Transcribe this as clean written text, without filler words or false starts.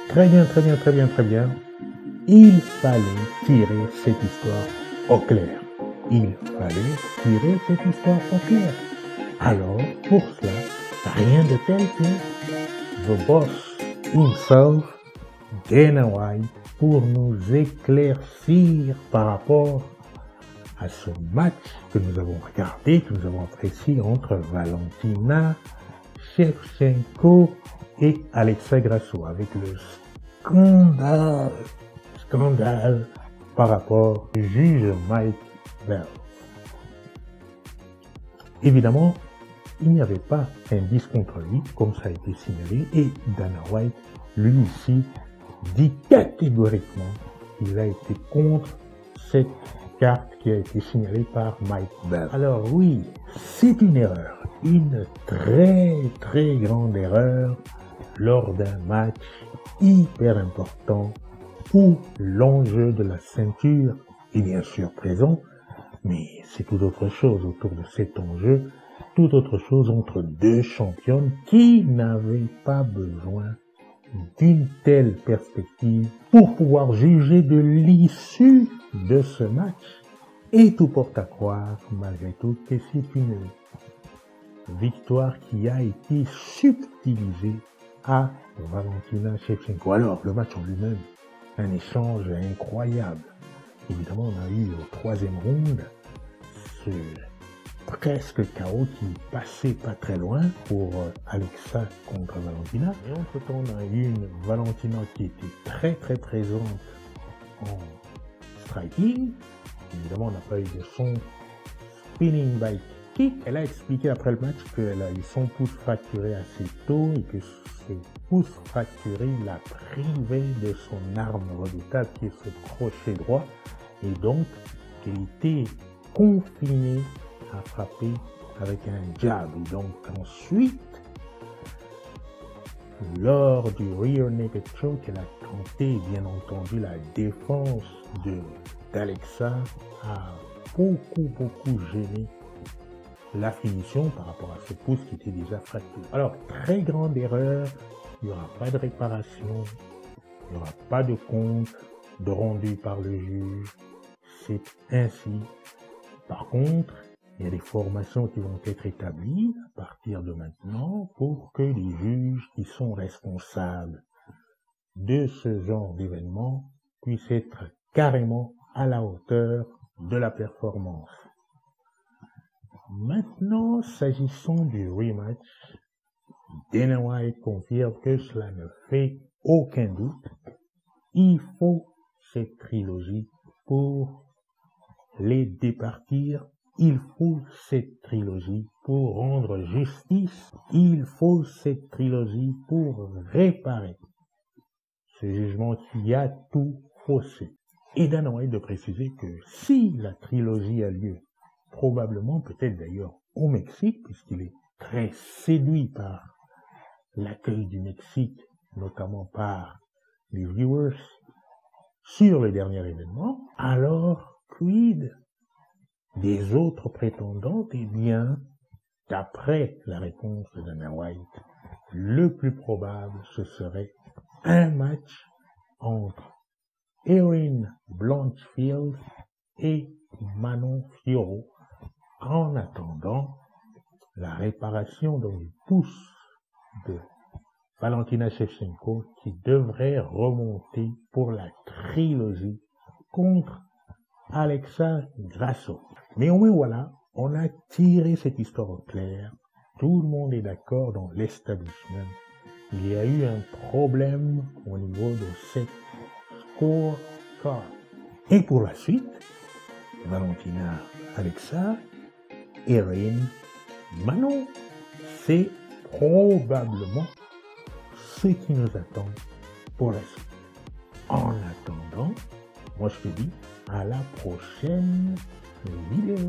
Très bien, très bien, très bien, très bien. Il fallait tirer cette histoire au clair. Il fallait tirer cette histoire au clair. Alors, pour cela, rien de tel que the boss himself, Dana White, pour nous éclaircir par rapport à ce match que nous avons regardé, que nous avons apprécié entre Valentina Shevchenko et Alexa Grasso, avec le scandale par rapport au juge Mike Bell. Évidemment, il n'y avait pas d'indice contre lui, comme ça a été signalé, et Dana White, lui aussi, dit catégoriquement qu'il a été contre cette carte qui a été signalée par Mike Bell. Alors oui, c'est une erreur, une très très grande erreur lors d'un match hyper important où l'enjeu de la ceinture est bien sûr présent, mais c'est tout autre chose autour de cet enjeu, tout autre chose entre deux championnes qui n'avaient pas besoin d'une telle perspective pour pouvoir juger de l'issue de ce match. Et tout porte à croire, malgré tout, que c'est une victoire qui a été subtilisée à Valentina Shevchenko. Alors, le match en lui-même, un échange incroyable. Évidemment, on a eu au troisième round ce presque chaos qui passait pas très loin pour Alexa contre Valentina. Et entre-temps, on a eu une Valentina qui était très très présente en striking. Évidemment, on n'a pas eu de son spinning bike kick. Elle a expliqué après le match qu'elle a eu son pouce fracturé assez tôt et que ce pouce fracturé l'a privé de son arme redoutable qui est ce crochet droit et donc qu'elle était confinée à frapper avec un jab. Et donc ensuite, lors du rear naked choke, elle a tenté bien entendu la défense d'Alexa a beaucoup gêné la finition par rapport à ce pouce qui était déjà fracturé. Alors, très grande erreur, il n'y aura pas de réparation, il n'y aura pas de compte de rendu par le juge, c'est ainsi. Par contre, il y a des formations qui vont être établies à partir de maintenant pour que les juges qui sont responsables de ce genre d'événement puissent être carrément à la hauteur de la performance. Maintenant, s'agissant du rematch, Dana White confirme que cela ne fait aucun doute. Il faut cette trilogie pour les départir. Il faut cette trilogie pour rendre justice. Il faut cette trilogie pour réparer ce jugement qui a tout faussé. Et Dana White de préciser que si la trilogie a lieu, probablement peut-être d'ailleurs au Mexique, puisqu'il est très séduit par l'accueil du Mexique, notamment par les viewers sur le dernier événement, alors quid des autres prétendantes? Eh bien, d'après la réponse de Dana White, le plus probable, ce serait un match entre Erin Blanchfield et Manon Fiorot, en attendant la réparation du pouce de Valentina Shevchenko qui devrait remonter pour la trilogie contre Alexa Grasso. Néanmoins, voilà, on a tiré cette histoire au clair. Tout le monde est d'accord dans l'establishment. Il y a eu un problème au niveau de cette scorecard. Et pour la suite, Valentina, Alexa, Erin, Manon, c'est probablement ce qui nous attend pour la suite. En attendant, moi je te dis à la prochaine vidéo.